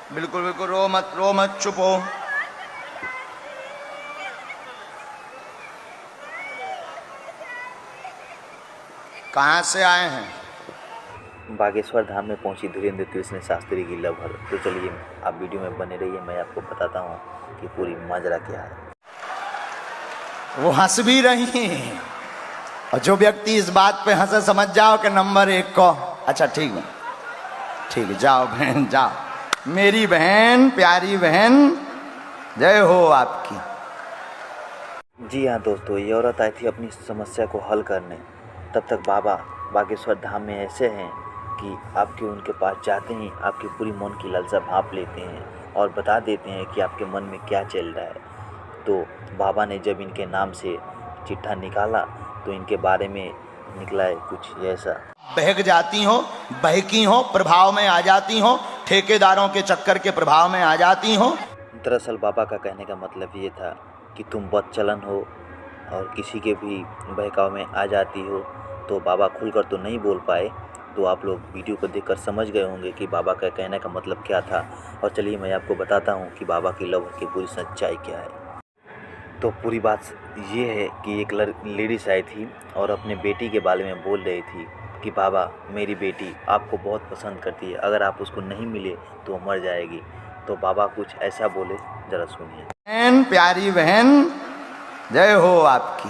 बिल्कुल बिल्कुल, रो मत, चुप हो। कहाँ से आए हैं? बागेश्वर धाम में पहुंची धीरेन्द्र कृष्ण शास्त्री की लवहर। तो चलिए आप वीडियो में बने रहिए, मैं आपको बताता हूं कि पूरी माजरा क्या है। वो हंस भी रही हैं, और जो व्यक्ति इस बात पे हंसे समझ जाओ कि नंबर 1 को। अच्छा ठीक है, ठीक है, जाओ बहन जाओ, मेरी बहन, प्यारी बहन, जय हो आपकी। जी हाँ दोस्तों, ये औरत आई थी अपनी समस्या को हल करने। तब तक बाबा बागेश्वर धाम में ऐसे हैं कि आपके उनके पास जाते ही आपकी पूरी मन की लालसा भांप लेते हैं और बता देते हैं कि आपके मन में क्या चल रहा है। तो बाबा ने जब इनके नाम से चिट्ठा निकाला तो इनके बारे में निकला है कुछ ऐसा। बहक जाती हो, बहकी हो, प्रभाव में आ जाती हो, ठेकेदारों के चक्कर के प्रभाव में आ जाती हो। दरअसल बाबा का कहने का मतलब ये था कि तुम बदचलन हो और किसी के भी बहकाव में आ जाती हो। तो बाबा खुलकर तो नहीं बोल पाए, तो आप लोग वीडियो को देखकर समझ गए होंगे कि बाबा का कहने का मतलब क्या था। और चलिए मैं आपको बताता हूँ कि बाबा की लव की पूरी सच्चाई क्या है। तो पूरी बात ये है कि एक लेडीज़ आई थी और अपने बेटी के बारे में बोल रही थी कि बाबा मेरी बेटी आपको बहुत पसंद करती है, अगर आप उसको नहीं मिले तो वो मर जाएगी। तो बाबा कुछ ऐसा बोले, ज़रा सुनिए। बहन, प्यारी बहन, जय हो आपकी।